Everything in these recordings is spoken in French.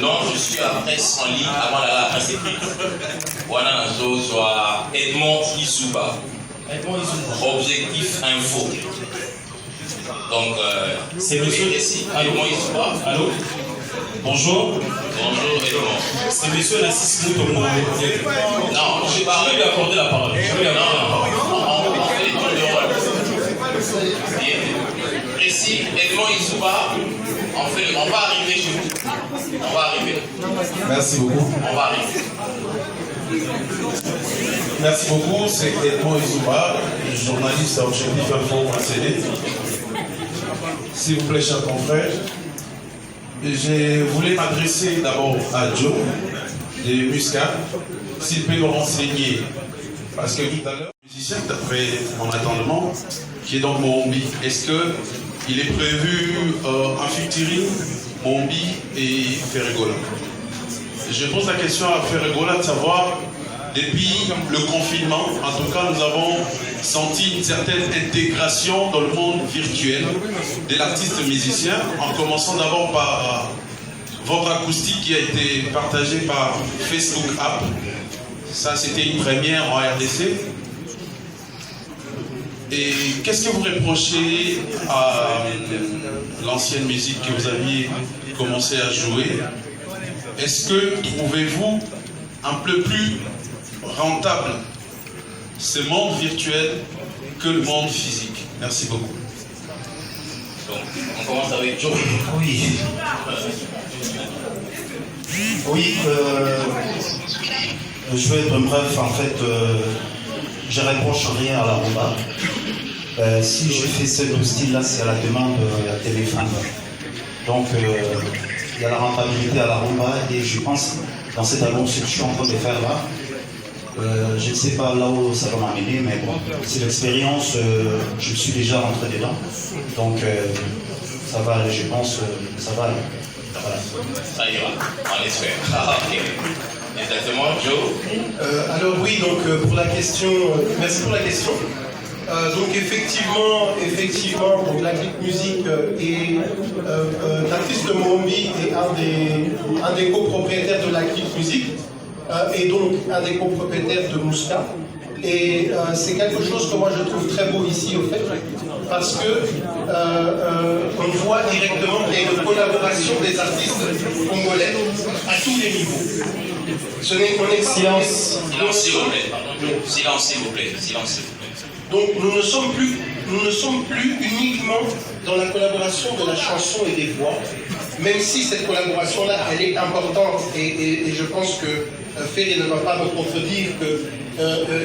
Non, je suis à la presse en ligne avant d'aller à la presse écrite. Voilà, soit Edmond Isuba. Objectif Info. Donc, c'est monsieur Edmond Isuba. Allô? Bonjour. Bonjour Edmond. C'est monsieur Nassis Moutomo. Non, je parle. Je vais lui accorder la parole. Précis, Edmond Isuba, on va arriver chez vous. On va arriver. Merci beaucoup. On va arriver. Merci beaucoup, c'est Edmond Isuba, journaliste à Objectif Info.cd. S'il vous plaît, chers confrères, je voulais m'adresser d'abord à Joe de Muscat, s'il peut nous renseigner, parce que tout à l'heure, musicien, d'après mon attendement, qui est donc Mombi, est-ce qu'il est prévu un featuring Mombi et Ferregola? Je pose la question à Ferregola de savoir, depuis le confinement, en tout cas, nous avons senti une certaine intégration dans le monde virtuel de l'artiste musicien, en commençant d'abord par votre acoustique qui a été partagée par Facebook App. Ça, c'était une première en RDC. Et qu'est-ce que vous reprochez à l'ancienne musique que vous aviez commencé à jouer? Est-ce que trouvez-vous un peu plus rentable ce monde virtuel que le monde physique? Merci beaucoup. Donc, on commence avec Joe. Oui. Oui, je vais être bref. En fait, je ne reproche rien à la rumba. Si je fais ce style-là, c'est à la demande à Téléphone. Donc, il y a la rentabilité à la rumba et je pense, dans cet album, ce que je suis en train de faire là, je ne sais pas là où ça va m'amener, mais bon, c'est l'expérience, je me suis déjà rentré dedans. Donc, ça va aller, je pense, ça va aller. Voilà. Ça ira, on espère. Exactement, Joe. Alors oui, donc pour la question, merci pour la question. Donc effectivement, donc la clip musique et l'artiste Mombi est un des copropriétaires de la clip musique et donc un des copropriétaires de Mouska. Et c'est quelque chose que moi je trouve très beau ici au fait, parce que on voit directement les collaborations des artistes congolais à tous les niveaux. Ce n'est qu'un silence. Silence s'il vous plaît, pardon. Silence s'il vous plaît. Silence s'il vous plaît. Donc nous ne sommes plus uniquement dans la collaboration de la chanson et des voix, même si cette collaboration-là, elle est importante et je pense que Ferry ne va pas me contredire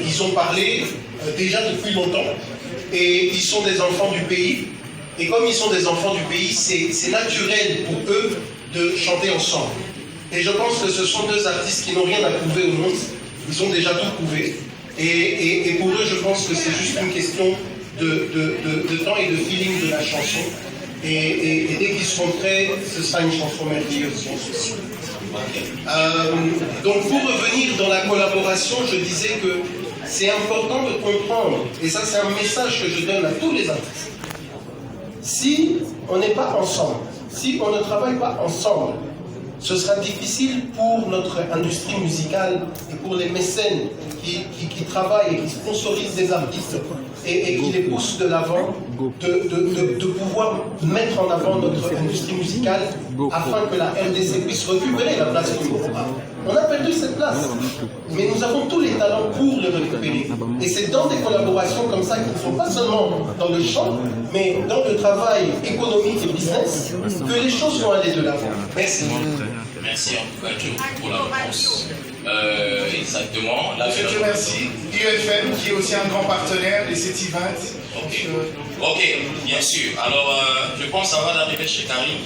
qu'ils ont parlé déjà depuis longtemps et ils sont des enfants du pays. Et comme ils sont des enfants du pays, c'est naturel pour eux de chanter ensemble. Et je pense que ce sont deux artistes qui n'ont rien à prouver au monde, ils ont déjà tout prouvé. Et pour eux, je pense que c'est juste une question de temps et de feeling de la chanson. Et dès qu'ils seront prêts, ce sera une chanson merveilleuse, sans souci. Donc pour revenir dans la collaboration, je disais que c'est important de comprendre, et ça c'est un message que je donne à tous les artistes. Si on n'est pas ensemble, si on ne travaille pas ensemble, ce sera difficile pour notre industrie musicale et pour les mécènes qui travaillent et qui sponsorisent des artistes et qui les poussent de l'avant, de pouvoir mettre en avant notre industrie musicale afin que la RDC puisse récupérer la place du Mora. On a perdu cette place, mais nous avons tous les talents pour le récupérer. Et c'est dans des collaborations comme ça qui ne sont pas seulement dans le chant, mais dans le travail économique et business, que les choses vont aller de l'avant. Merci. Merci en tout cas Joe pour la réponse. Exactement. Je te remercie. UFM qui est aussi un grand partenaire, les CETI20. Ok, bien sûr. Alors, je pense avant d'arriver chez Karim,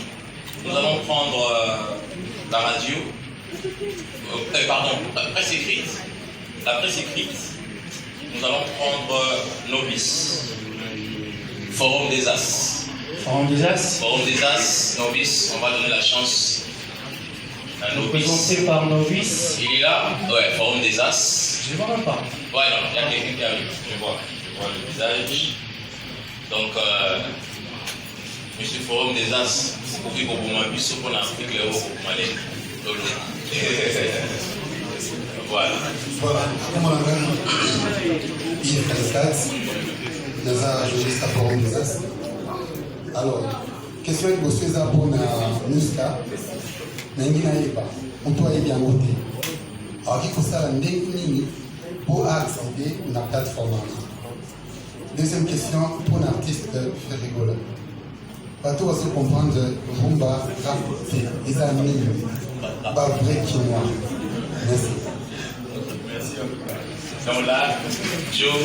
nous allons prendre la radio. Pardon, la presse écrite. La presse écrite. Nous allons prendre Nobis. Forum des As. Forum des As. Forum des As, Nobis. On va donner la chance à Nobis. Présenté par Nobis. Il est là? Ouais, Forum des As. Je ne vois même pas. Ouais, non, il y a quelqu'un qui arrive. Je vois le visage. Donc, Monsieur Forum des As, pour que vous m'avez vu qu'on a Afrique l'euro pour m'aller. Voilà. Voilà. Comment on a Yves Kalikat, dans un juriste à Forum des As. Alors, question de bosser ça pour la Muska, Nangina Eba, on peut aller bien voter. Alors, il faut ça la Nangini pour accéder à la plateforme. Deuxième question pour un artiste fait rigoler. Bateau va se comprendre Rumba, rap, les amis, pas vrai quinoa. Merci. Donc là, Joe,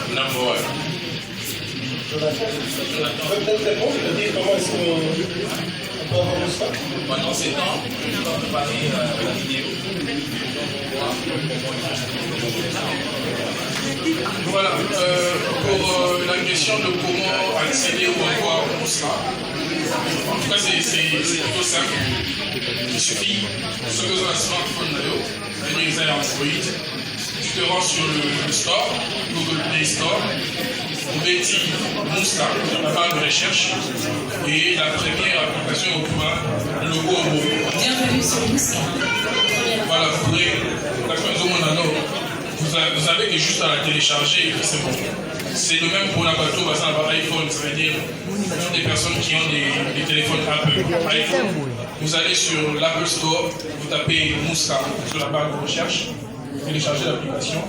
number 1. Jonathan, peut-être répondre, je dire comment est-ce qu'on peut avoir le soir. Pendant ces temps, on va préparer la vidéo. Voilà, pour la question de comment accéder ou avoir tout ça, en tout cas c'est plutôt simple. Il suffit, ce que vous avez un smartphone d'ailleurs, c'est-à-dire que Android, tu te rends sur le store, Google Play Store, Betty Moussa, la barre de recherche, et la première application au point, le logo au mot. Bienvenue sur Moussa. Voilà, vous pourrez, vous avez juste à la télécharger et puis c'est bon. C'est le même pour la bateau, parce que iPhone, ça veut dire des personnes qui ont des téléphones Apple, iPhone. Vous allez sur l'Apple Store, vous tapez Moussa sur la barre de recherche, vous téléchargez l'application,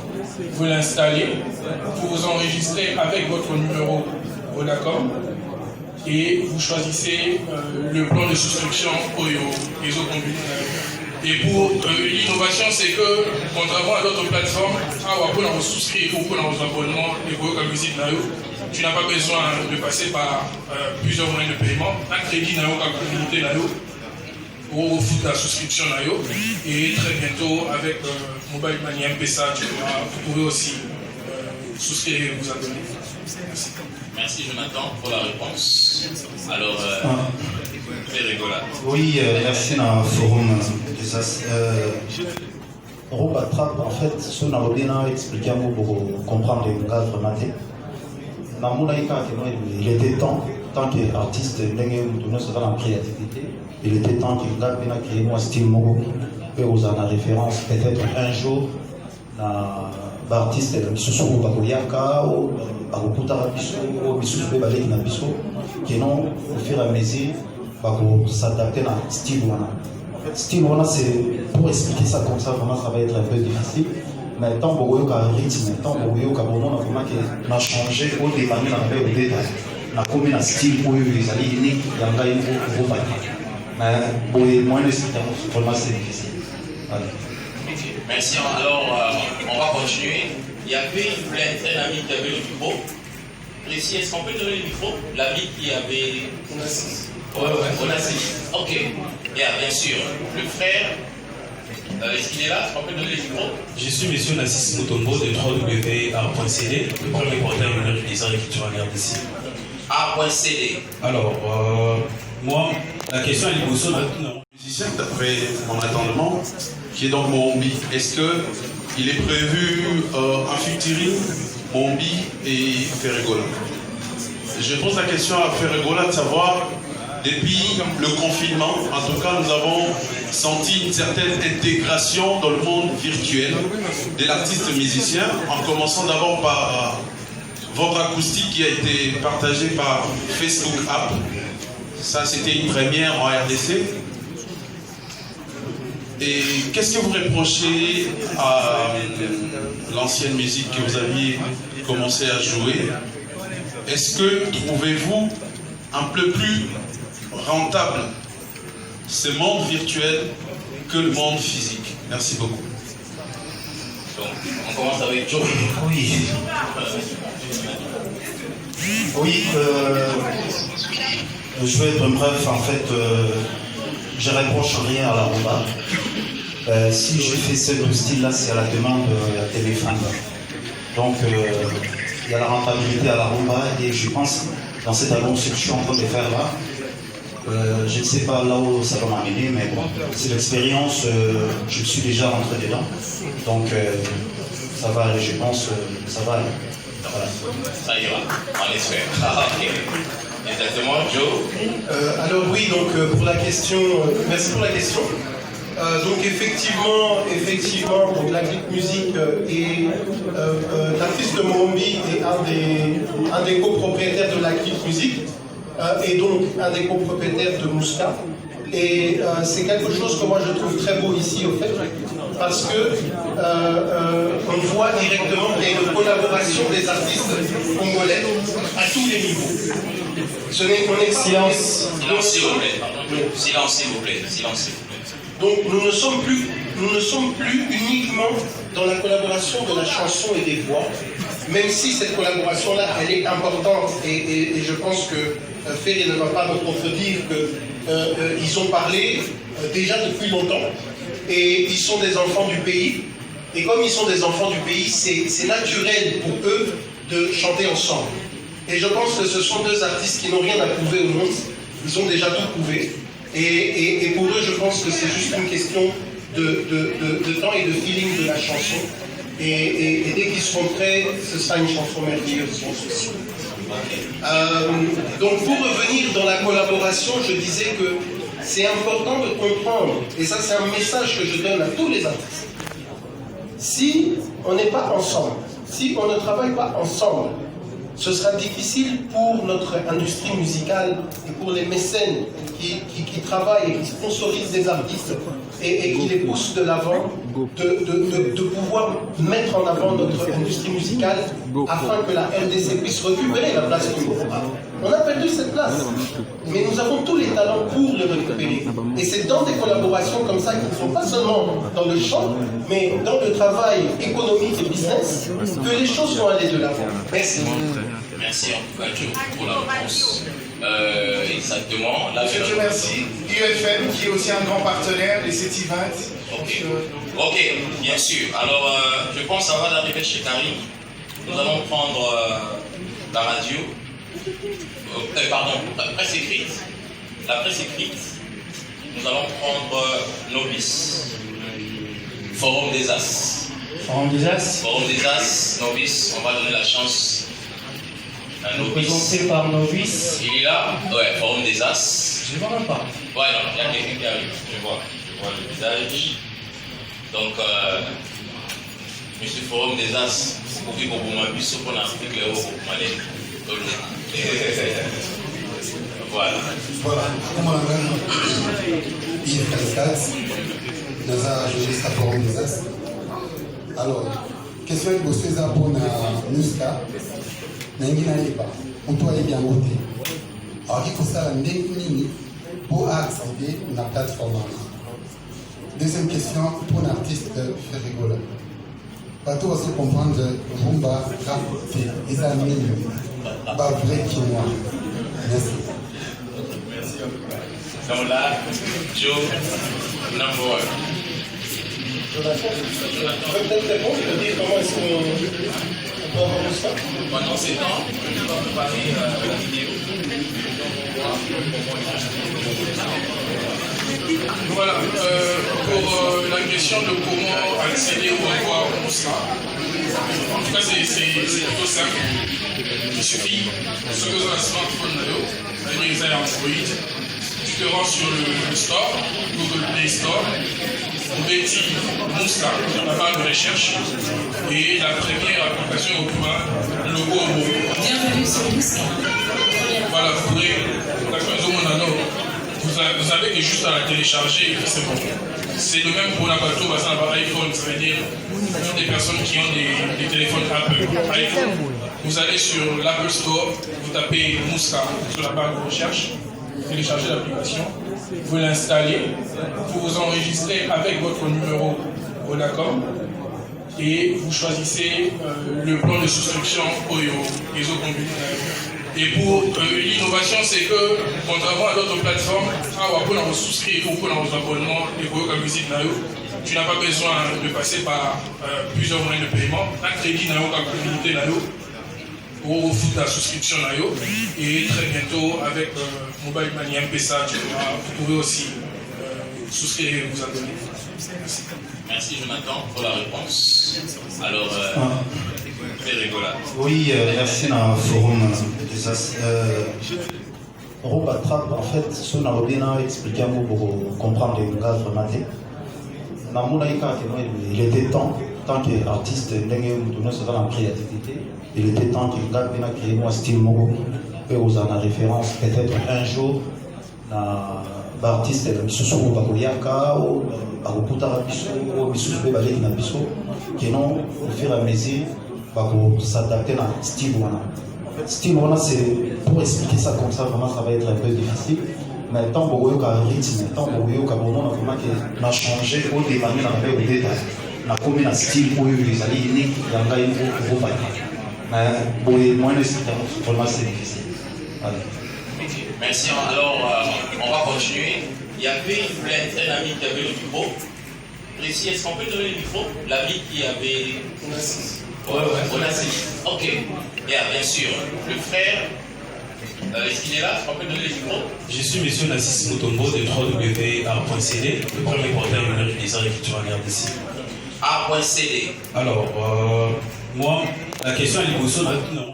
vous l'installez, vous vous enregistrez avec votre numéro Vodacom et vous choisissez le plan de souscription pour les réseaux communautaires. Et pour l'innovation, c'est que, contrairement à d'autres plateformes, pour nous souscrire ou pour nos abonnements et pour la musique, tu n'as pas besoin de passer par plusieurs moyens de paiement. Un crédit, la communauté, ou foutre la souscription, et très bientôt, avec Mobile Money M-Pesa, vous pouvez aussi souscrire et vous abonner. Merci. Merci Jonathan pour la réponse. Alors, Ferregola. Oui, merci dans le forum des As. Roba Trap, en fait, ce qu'on a bien expliqué pour comprendre le cadre maté. Dans mon aïka, il était temps, tant qu'artiste, nous sommes dans la créativité, il était temps qu'il a créé un style mogo, et vous en avez référence peut-être un jour, l'artiste, qui ou Bakoyaka, ou Bakutara Bisso, ou Bissou Balek na Bisso, qui non, au fur et à mesure, pour s'adapter à un style wana. En fait, style wana, c'est pour expliquer ça comme ça, vraiment, ça va être un peu difficile. Mais tant que vous avez un rythme, tant que vous avez on a changé, au départ, on a fait au détail. On a commis un style où les alliés uniques, il y a un gars qui vous va. Mais pour les moyens de système, vraiment, c'est difficile. Voilà. Merci. Alors, on va continuer. Il y avait une plainte, un ami qui avait le micro. Précis, est-ce qu'on peut donner le micro? L'ami qui avait. Ouais, on a saisi. Ok, bien sûr. Le frère, est-ce qu'il est là? Est-ce qu'on peut donner le micro? Je suis M. Nassis Mutombo de www.art.cd, le premier portail numérique des arts et culture en RDC. Art.cd. Alors, moi, la question est liée au son. Musicien, d'après mon attendement, qui est donc Mombi, est-ce qu'il est prévu un featuring Mombi et Ferregola? Je pose la question à Ferregola de savoir, depuis le confinement, en tout cas, nous avons senti une certaine intégration dans le monde virtuel de l'artiste musicien, en commençant d'abord par votre acoustique qui a été partagée par Facebook App. Ça, c'était une première en RDC. Et qu'est-ce que vous reprochez à l'ancienne musique que vous aviez commencé à jouer? Est-ce que trouvez-vous un peu plus rentable ce monde virtuel que le monde physique? Merci beaucoup. Donc, on commence avec Joe. Oui. Oui, je vais être bref. En fait, je ne reproche rien à la rumba. Si j'ai fait ce style-là, c'est à la demande de téléphone. Donc, il y a la rentabilité à la rumba et je pense dans cette album ce que je suis en train de faire là. Je ne sais pas là où ça va m'amener, mais bon, c'est l'expérience, je suis déjà rentré dedans. Donc, ça va aller, je pense, ça va aller. Voilà. Ça ira, on l'espère. Ok. Exactement, Joe. Alors oui, donc pour la question, merci pour la question. Donc effectivement, donc la Click Music et l'artiste Morombi est un des copropriétaires de la Click Music et donc un des copropriétaires de Mouska. Et c'est quelque chose que moi je trouve très beau ici au fait, parce que on voit directement qu'il y a une collaboration des artistes congolais à tous les niveaux. Ce n'est qu'on est silence s'il vous plaît, pardon. Silence s'il vous plaît, silence s'il vous plaît. Donc nous ne sommes plus uniquement dans la collaboration de la chanson et des voix, même si cette collaboration-là, elle est importante et je pense que Ferry ne va pas me contredire qu'ils ont parlé déjà depuis longtemps et ils sont des enfants du pays. Et comme ils sont des enfants du pays, c'est naturel pour eux de chanter ensemble. Et je pense que ce sont deux artistes qui n'ont rien à prouver au monde, ils ont déjà tout prouvé. Et pour eux, je pense que c'est juste une question de temps et de feeling de la chanson. Et dès qu'ils seront prêts, ce sera une chanson merveilleuse, sans souci. Donc pour revenir dans la collaboration, je disais que c'est important de comprendre, et ça c'est un message que je donne à tous les artistes. Si on n'est pas ensemble, si on ne travaille pas ensemble, ce sera difficile pour notre industrie musicale et pour les mécènes qui travaillent et qui sponsorisent des artistes et qui les poussent de l'avant, de pouvoir mettre en avant notre industrie musicale afin que la RDC puisse récupérer la place qu'on a. On a perdu cette place, mais nous avons tous les talents pour le récupérer. Et c'est dans des collaborations comme ça qui ne sont pas seulement dans le chant, mais dans le travail économique et business, que les choses vont aller de l'avant. Merci. Merci en tout cas Joe pour la réponse. Exactement. Là, Je te remercie. UFM qui est aussi un grand partenaire, les CETI20. Ok, bien sûr. Alors, je pense avant d'arriver chez Karim, nous allons prendre la radio. Pardon, la presse écrite. La presse écrite. Nous allons prendre Nobis. Forum des As. Forum des As. Forum des As, Nobis. On va donner la chance. Présenté par Nobis. Il est là? Ouais, Forum des As. Je ne vois même pas. Ouais, non, il y a quelqu'un qui arrive. Je vois le visage. Donc, Monsieur Forum des As, vous pouvez vous m'appuyer sur mon article au Malais. Voilà. Voilà. Comment on a il est Kalkat, Naza journaliste à Forum des As. Alors, question de bosser pour Mouska. Nangina lipa, on doit aller bien voter. Alors, il faut ça la nini pour accéder à la plateforme. Deuxième question pour l'artiste Ferrigola. Pas tout aussi comprendre Rumba, Rap, les amis, pas vrai qui moi. Merci. Merci. Donc là, Joe, number one. Jonathan, peut-être répondre, dire comment est-ce qu'on peut avoir ça. Pendant ces temps, on va préparer la vidéo. Voilà, pour la question de comment accéder ou avoir Mouska, en tout cas c'est plutôt simple. Il suffit, ce que vous avez un smartphone, c'est-à-dire Android, tu te rends sur le store, Google Play Store, vous mettez Mouska dans la barre de recherche et la première application au point, le logo au mot. Bienvenue sur Mouska. Voilà, vous pourrez, vous avez que juste à la télécharger et c'est bon. C'est le même pour la bateau, parce que iPhone, ça veut dire des personnes qui ont des téléphones Apple, iPhone. Vous allez sur l'Apple Store, vous tapez Mouska sur la barre de recherche, vous téléchargez l'application, vous l'installez, vous vous enregistrez avec votre numéro au d'accord et vous choisissez le plan de souscription au réseau communautaire. Et pour l'innovation, c'est que, contrairement à d'autres plateformes, pour nous souscrire ou pour nos abonnements et pour la musique, tu n'as pas besoin de passer par plusieurs moyens de paiement. Un crédit, la communauté, pour foutre la souscription. Et très bientôt, avec Mobile Money M-Pesa, vous pouvez aussi souscrire et vous abonner. Merci. Merci Jonathan pour la réponse. Alors, oui, merci dans le forum des As. Robert Trap, en fait, ce qu'on a bien expliqué pour comprendre les gars vraiment. Il était temps, tant qu'artiste, en créativité, il était temps qu'il a créé un style mogo. Et vous en avez référence, peut-être un jour, l'artiste est Misusu Bakoyaka, ou Bakutara Biso, ou Misusu Bebalek Nabiso, qui n'ont, au fur et à mesure, s'adapter à style Wana. Style Wana, c'est pour expliquer ça comme ça, vraiment, ça va être un peu difficile. Mais tant que vous avez un rythme, tant que vous avez on a changé au départ, on a détail. On a commis un style où les alliés uniques, il y a un gars qui va mais pour les moyens de vraiment c'est difficile. Allez. Merci. Alors, on va continuer. Il y avait un ami qui avait le micro. Précis, est-ce qu'on peut donner le micro? L'ami qui avait. Onassis. Ok. Bien sûr. Le frère. Est-ce qu'il est là? Est-ce qu'on peut donner le micro? Je suis monsieur Nassis Mutombo de www.art.cd, le premier portail mineur du design que tu regardes ici. Art.cd. Alors, moi, la question est